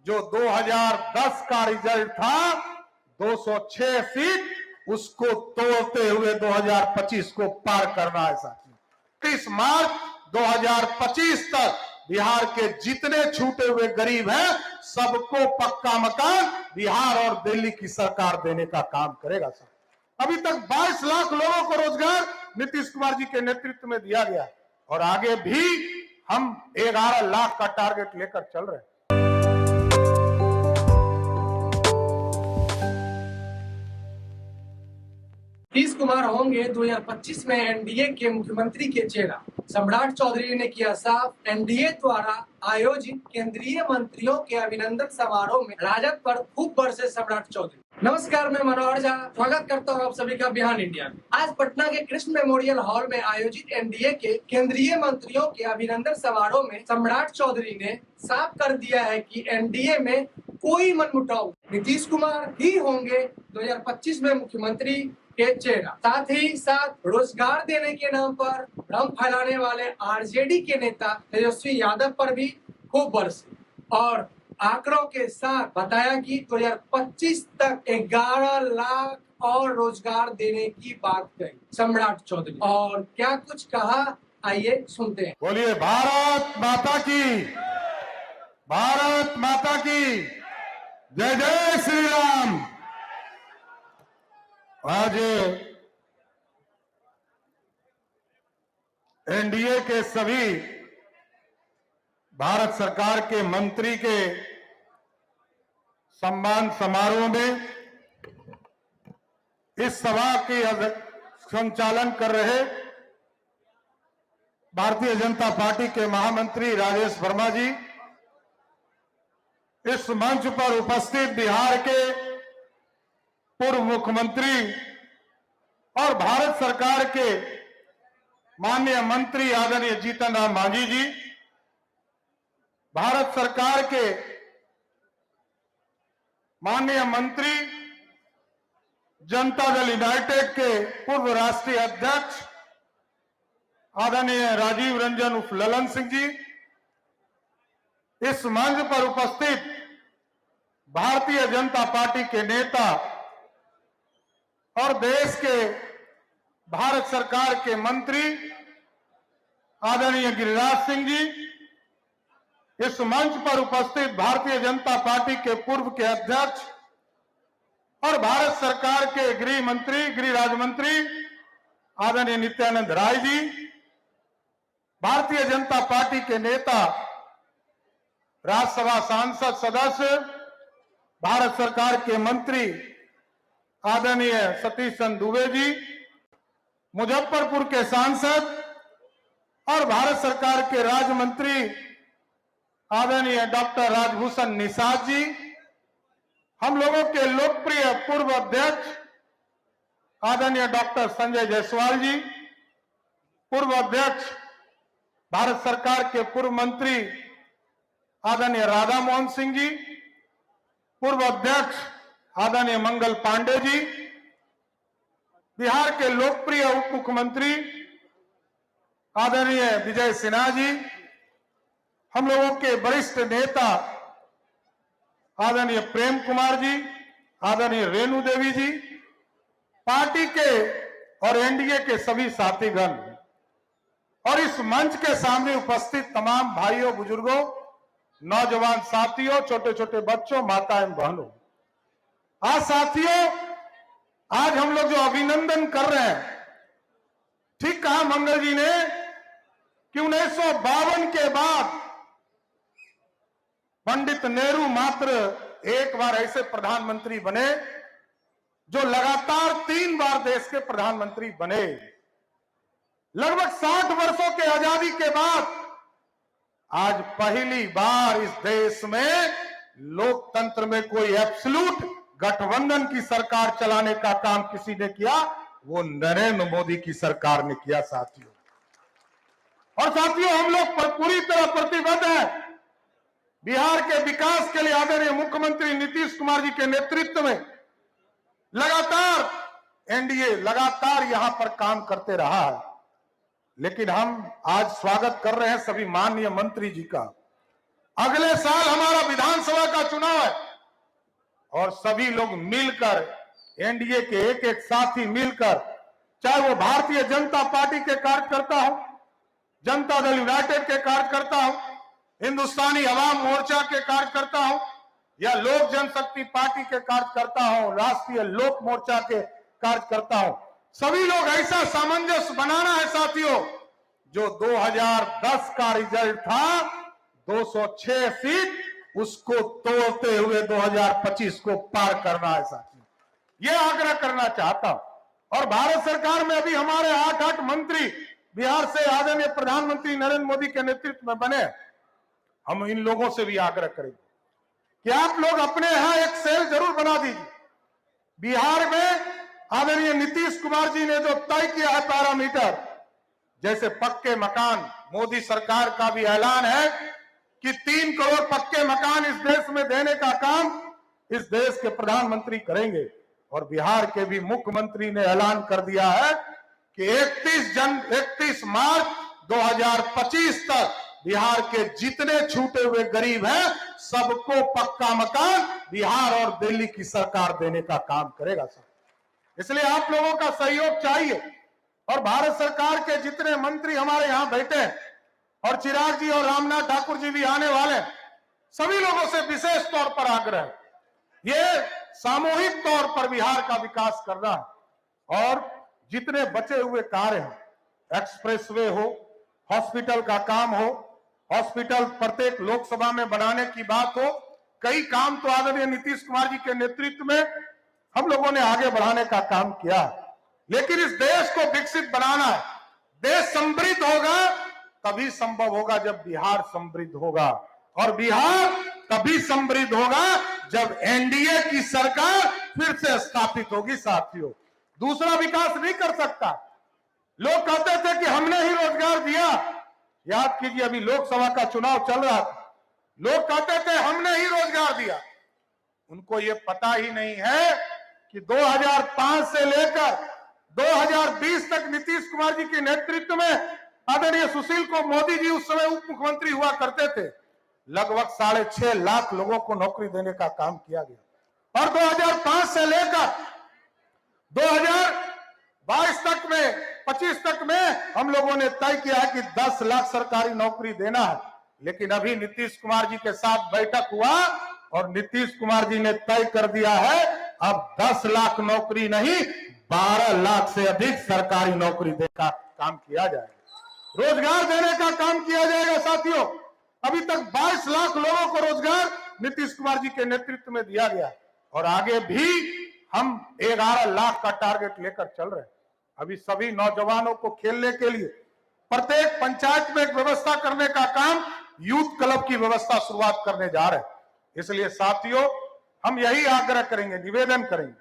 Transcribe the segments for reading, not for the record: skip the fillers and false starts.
जो 2010 का रिजल्ट था 206 सीट, उसको तोड़ते हुए 2025 को पार करना है साथियों। 30 मार्च 2025 तक बिहार के जितने छूटे हुए गरीब हैं सबको पक्का मकान बिहार और दिल्ली की सरकार देने का काम करेगा सर। अभी तक 22 लाख लोगों को रोजगार नीतीश कुमार जी के नेतृत्व में दिया गया और आगे भी हम 11 लाख का टारगेट लेकर चल रहे हैं। नीतीश कुमार होंगे 2025 में एनडीए के मुख्यमंत्री के चेहरा। सम्राट चौधरी ने किया साफ, एनडीए द्वारा आयोजित केंद्रीय मंत्रियों के अभिनंदन समारोह में राजद पर खूब बरसे सम्राट चौधरी। नमस्कार, मैं मनोहर झा स्वागत करता हूं आप सभी का बिहान इंडिया में। आज पटना के कृष्ण मेमोरियल हॉल में आयोजित एनडीए के केंद्रीय मंत्रियों के अभिनंदन समारोह में सम्राट चौधरी ने साफ कर दिया है कि एनडीए में कोई मनमुटाव, नीतीश कुमार ही होंगे 2025 में मुख्यमंत्री के चेहरा। साथ ही साथ रोजगार देने के नाम पर भ्रम फैलाने वाले आरजेडी के नेता तेजस्वी यादव पर भी खूब बरसे और आंकड़ों के साथ बताया कि 2025 तक 11 लाख और रोजगार देने की बात कही सम्राट चौधरी। और क्या कुछ कहा, आइए सुनते हैं। बोलिए भारत माता की, भारत माता की जय जय श्री राम। आज एनडीए के सभी भारत सरकार के मंत्री के सम्मान समारोह में इस सभा की संचालन कर रहे भारतीय जनता पार्टी के महामंत्री राजेश वर्मा जी, इस मंच पर उपस्थित बिहार के पूर्व मुख्यमंत्री और भारत सरकार के माननीय मंत्री आदरणीय जीतन राम मांझी जी, भारत सरकार के माननीय मंत्री जनता दल यूनाइटेड के पूर्व राष्ट्रीय अध्यक्ष आदरणीय राजीव रंजन उर्फ ललन सिंह जी, इस मंच पर उपस्थित भारतीय जनता पार्टी के नेता और देश के भारत सरकार के मंत्री आदरणीय गिरिराज सिंह जी, इस मंच पर उपस्थित भारतीय जनता पार्टी के पूर्व के अध्यक्ष और भारत सरकार के गृह मंत्री, गृह राज्य मंत्री आदरणीय नित्यानंद राय जी, भारतीय जनता पार्टी के नेता राज्यसभा सांसद सदस्य भारत सरकार के मंत्री आदरणीय सतीश चंद्र दुबे जी, मुजफ्फरपुर के सांसद और भारत सरकार के राज्य मंत्री आदरणीय डॉक्टर राजभूषण निषाद जी, हम लोगों के लोकप्रिय पूर्व अध्यक्ष आदरणीय डॉक्टर संजय जायसवाल जी, पूर्व अध्यक्ष भारत सरकार के पूर्व मंत्री आदरणीय राधा मोहन सिंह जी, पूर्व अध्यक्ष आदरणीय मंगल पांडे जी, बिहार के लोकप्रिय उप मुख्यमंत्री आदरणीय विजय सिन्हा जी, हम लोगों के वरिष्ठ नेता आदरणीय प्रेम कुमार जी, आदरणीय रेणु देवी जी, पार्टी के और एनडीए के सभी साथीगण और इस मंच के सामने उपस्थित तमाम भाइयों, बुजुर्गों, नौजवान साथियों, छोटे छोटे बच्चों, माताएं, बहनों, आज साथियों, आज हम लोग जो अभिनंदन कर रहे हैं, ठीक कहा मंगल जी ने कि 1952 के बाद पंडित नेहरू मात्र एक बार ऐसे प्रधानमंत्री बने जो लगातार 3 बार देश के प्रधानमंत्री बने। लगभग 60 वर्षों के आजादी के बाद आज पहली बार इस देश में लोकतंत्र में कोई एब्सोल्यूट गठबंधन की सरकार चलाने का काम किसी ने किया, वो नरेंद्र मोदी की सरकार ने किया साथियों। और साथियों, हम लोग पूरी तरह प्रतिबद्ध हैं बिहार के विकास के लिए। आदरणीय मुख्यमंत्री नीतीश कुमार जी के नेतृत्व में लगातार एनडीए लगातार यहां पर काम करते रहा है, लेकिन हम आज स्वागत कर रहे हैं सभी माननीय मंत्री जी का। अगले साल हमारा विधानसभा का चुनाव और सभी लोग मिलकर एनडीए के एक एक साथी मिलकर, चाहे वो भारतीय जनता पार्टी के कार्यकर्ता हो, जनता दल यूनाइटेड के कार्यकर्ता हो, हिंदुस्तानी अवाम मोर्चा के कार्यकर्ता हो, या लोक जनशक्ति पार्टी के कार्यकर्ता हो, राष्ट्रीय लोक मोर्चा के कार्यकर्ता हो, सभी लोग ऐसा सामंजस्य बनाना है साथियों, जो 2010 का रिजल्ट था 206 सीट, उसको तोड़ते हुए 2025 को पार करना है साथियों। ये आग्रह करना चाहता हूं। और भारत सरकार में अभी हमारे 8 मंत्री बिहार से आदरणीय प्रधानमंत्री नरेंद्र मोदी के नेतृत्व में बने। हम इन लोगों से भी आग्रह करेंगे कि आप लोग अपने यहां एक सेल जरूर बना दीजिए। बिहार में आदरणीय नीतीश कुमार जी ने जो तय किया है पैरामीटर, जैसे पक्के मकान, मोदी सरकार का भी ऐलान है कि 3 करोड़ पक्के मकान इस देश में देने का काम इस देश के प्रधानमंत्री करेंगे। और बिहार के भी मुख्यमंत्री ने ऐलान कर दिया है कि 31 मार्च 2025 तक बिहार के जितने छूटे हुए गरीब हैं सबको पक्का मकान बिहार और दिल्ली की सरकार देने का काम करेगा सर। इसलिए आप लोगों का सहयोग चाहिए। और भारत सरकार के जितने मंत्री हमारे यहां बैठे हैं, और चिराग जी और रामनाथ ठाकुर जी भी आने वाले, सभी लोगों से विशेष तौर पर आग्रह है, ये सामूहिक तौर पर बिहार का विकास करना है। और जितने बचे हुए कार्य हैं, एक्सप्रेसवे हो, हॉस्पिटल का काम हो, हॉस्पिटल प्रत्येक लोकसभा में बनाने की बात हो, कई काम तो आदरणीय नीतीश कुमार जी के नेतृत्व में हम लोगों ने आगे बढ़ाने का काम किया। लेकिन इस देश को विकसित बनाना है। देश समृद्ध होगा तभी संभव होगा जब बिहार समृद्ध होगा, और बिहार तभी समृद्ध होगा जब एनडीए की सरकार फिर से स्थापित होगी साथियों। दूसरा विकास नहीं कर सकता। लोग कहते थे कि हमने ही रोजगार दिया। याद कीजिए, अभी लोकसभा का चुनाव चल रहा था, लोग कहते थे हमने ही रोजगार दिया। उनको ये पता ही नहीं है कि 2005 से लेकर 2020 तक नीतीश कुमार जी के नेतृत्व में आदरणीय सुशील को मोदी जी उस समय उप मुख्यमंत्री हुआ करते थे, लगभग 6.5 लाख लोगों को नौकरी देने का काम किया गया। और 2005 से लेकर 2022 तक में 25 तक में हम लोगों ने तय किया है कि 10 लाख सरकारी नौकरी देना है। लेकिन अभी नीतीश कुमार जी के साथ बैठक हुआ और नीतीश कुमार जी ने तय कर दिया है अब 10 लाख नौकरी नहीं, 12 लाख से अधिक सरकारी नौकरी देने का काम किया जाएगा, रोजगार देने का काम किया जाएगा साथियों। अभी तक 22 लाख लोगों को रोजगार नीतीश कुमार जी के नेतृत्व में दिया गया, और आगे भी हम 11 लाख का टारगेट लेकर चल रहे हैं। अभी सभी नौजवानों को खेलने के लिए प्रत्येक पंचायत में एक व्यवस्था करने का काम, यूथ क्लब की व्यवस्था शुरुआत करने जा रहे हैं। इसलिए साथियों, हम यही आग्रह करेंगे, निवेदन करेंगे,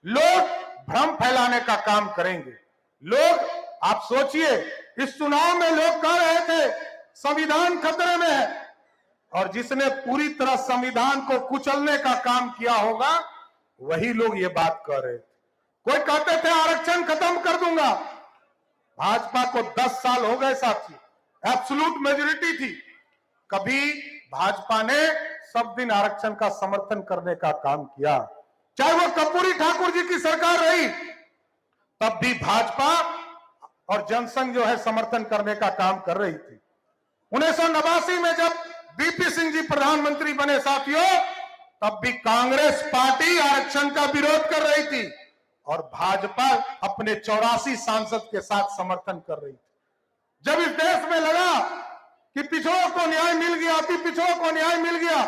लोग भ्रम फैलाने का काम करेंगे। लोग, आप सोचिए, इस चुनाव में लोग कह रहे थे संविधान खतरे में है, और जिसने पूरी तरह संविधान को कुचलने का काम किया होगा वही लोग ये बात कह रहे थे। कोई कहते थे आरक्षण खत्म कर दूंगा। भाजपा को 10 साल हो गए साथियों, एब्सोल्यूट मेजोरिटी थी, कभी भाजपा ने सब दिन आरक्षण का समर्थन करने का काम किया। चाहे वो कर्पूरी ठाकुर जी की सरकार रही, तब भी भाजपा और जनसंघ जो है समर्थन करने का काम कर रही थी। 1989 में जब बीपी सिंह जी प्रधानमंत्री बने साथियों, तब भी कांग्रेस पार्टी आरक्षण का विरोध कर रही थी, और भाजपा अपने 84 सांसद के साथ समर्थन कर रही थी। जब इस देश में लगा कि पिछड़ों को न्याय मिल गया, अति पिछड़ों को न्याय मिल गया,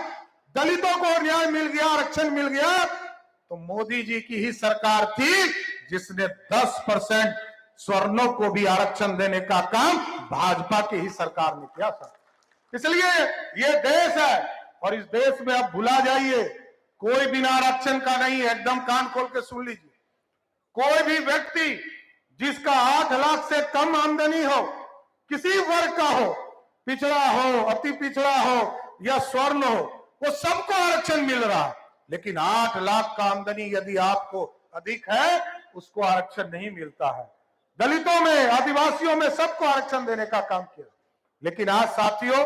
दलितों को न्याय मिल गया, आरक्षण मिल गया, तो मोदी जी की ही सरकार थी जिसने 10% स्वर्णों को भी आरक्षण देने का काम भाजपा की ही सरकार ने किया था। इसलिए ये देश है, और इस देश में अब भुला जाइए, कोई बिना आरक्षण का नहीं है। एकदम कान खोल के सुन लीजिए, कोई भी व्यक्ति जिसका 8 लाख से कम आमदनी हो, किसी वर्ग का हो, पिछड़ा हो, अति पिछड़ा हो या स्वर्ण हो, वो सबको आरक्षण मिल रहा है। लेकिन 8 लाख का आमदनी यदि आपको अधिक है, उसको आरक्षण नहीं मिलता है। दलितों में, आदिवासियों में सबको आरक्षण देने का काम किया। लेकिन आज साथियों,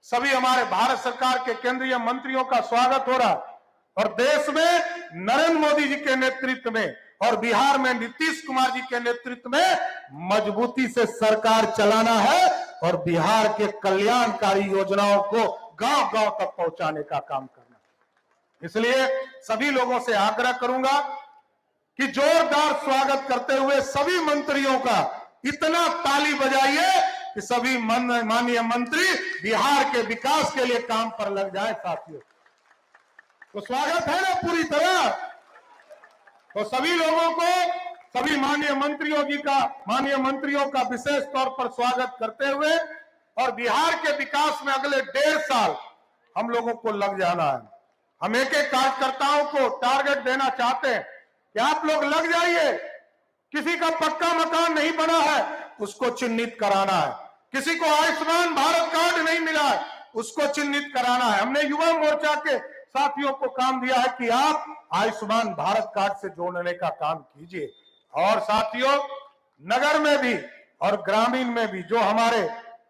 सभी हमारे भारत सरकार के केंद्रीय मंत्रियों का स्वागत हो रहा है, और देश में नरेंद्र मोदी जी के नेतृत्व में और बिहार में नीतीश कुमार जी के नेतृत्व में मजबूती से सरकार चलाना है और बिहार के कल्याणकारी योजनाओं को गांव-गांव तक पहुंचाने का काम करना। इसलिए सभी लोगों से आग्रह करूंगा कि जोरदार स्वागत करते हुए सभी मंत्रियों का इतना ताली बजाइए कि सभी माननीय मंत्री बिहार के विकास के लिए काम पर लग जाए। साथियों, तो स्वागत है ना पूरी तरह। तो सभी लोगों को, सभी माननीय मंत्रियों का विशेष तौर पर स्वागत करते हुए और बिहार के विकास में अगले 1.5 साल हम लोगों को लग जाना है। हम एक एक कार्यकर्ताओं को टारगेट देना चाहते हैं कि आप लोग लग जाइए। किसी का पक्का मकान नहीं बना है, उसको चिन्हित कराना है। किसी को आयुष्मान भारत कार्ड नहीं मिला है, उसको चिन्हित कराना है। हमने युवा मोर्चा के साथियों को काम दिया है कि आप आयुष्मान भारत कार्ड से जोड़ने का काम कीजिए। और साथियों, नगर में भी और ग्रामीण में भी जो हमारे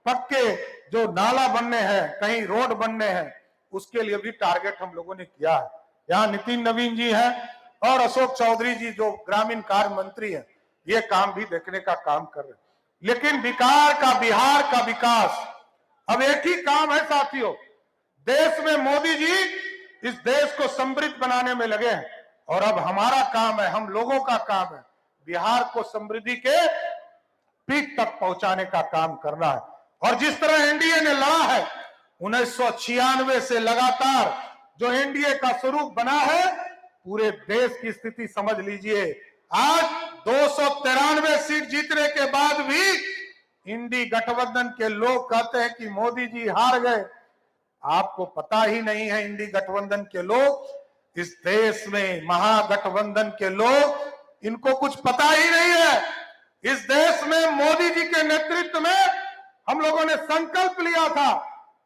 पक्के जो नाला बनने हैं, कहीं रोड बनने हैं, उसके लिए भी टारगेट हम लोगों ने किया है। यहाँ नितिन नवीन जी हैं और अशोक चौधरी जी जो ग्रामीण कार्य मंत्री हैं, ये काम भी देखने का काम कर रहे हैं। लेकिन बिहार का विकास अब एक ही काम है साथियों। देश में मोदी जी इस देश को समृद्ध बनाने में लगे हैं और अब हमारा काम है, हम लोगों का काम है बिहार को समृद्धि के पीक तक पहुंचाने का काम करना है। और जिस तरह एनडीए ने लड़ा है 1996 से लगातार जो एनडीए का स्वरूप बना है, पूरे देश की स्थिति समझ लीजिए। आज 293 सीट जीतने के बाद भी इंडी गठबंधन के लोग कहते हैं कि मोदी जी हार गए। आपको पता ही नहीं है, इंडी गठबंधन के लोग, इस देश में महागठबंधन के लोग, इनको कुछ पता ही नहीं है। इस देश में मोदी जी के नेतृत्व में हम लोगों ने संकल्प लिया था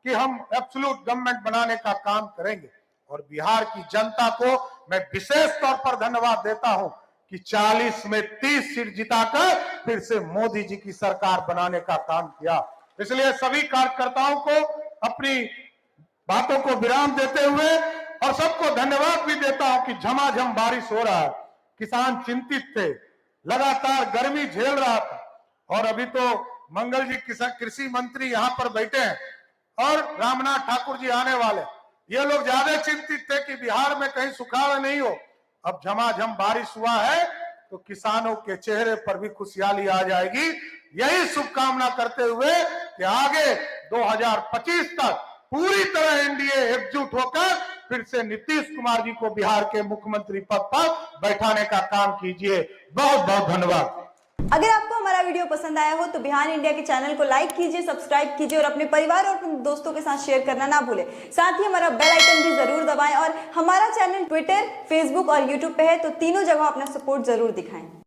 कि हम एब्सोल्यूट गवर्नमेंट बनाने का काम करेंगे। और बिहार की जनता को मैं विशेष तौर पर धन्यवाद देता हूं कि 40 में 30 सीट जिताकर फिर से मोदी जी की सरकार बनाने का काम किया। इसलिए सभी कार्यकर्ताओं को अपनी बातों को विराम देते हुए और सबको धन्यवाद भी देता हूं कि झमाझम बारिश हो रहा है। किसान चिंतित थे, लगातार गर्मी झेल रहा था और अभी तो मंगल जी कृषि मंत्री यहां पर बैठे हैं और रामनाथ ठाकुर जी आने वाले। ये लोग ज्यादा चिंतित थे कि बिहार में कहीं सुखाड़ नहीं हो। अब झमाझम बारिश हुआ है तो किसानों के चेहरे पर भी खुशहाली आ जाएगी। यही शुभकामना करते हुए कि आगे 2025 तक पूरी तरह एनडीए एकजुट होकर फिर से नीतीश कुमार जी को बिहार के मुख्यमंत्री पद पर बैठाने का काम कीजिए। बहुत बहुत धन्यवाद। अगर आपको हमारा वीडियो पसंद आया हो तो बिहार इंडिया के चैनल को लाइक कीजिए, सब्सक्राइब कीजिए और अपने परिवार और अपने दोस्तों के साथ शेयर करना ना भूलें। साथ ही हमारा बेल आइकन भी जरूर दबाएं और हमारा चैनल ट्विटर, फेसबुक और यूट्यूब पे है, तो तीनों जगह अपना सपोर्ट जरूर दिखाएं।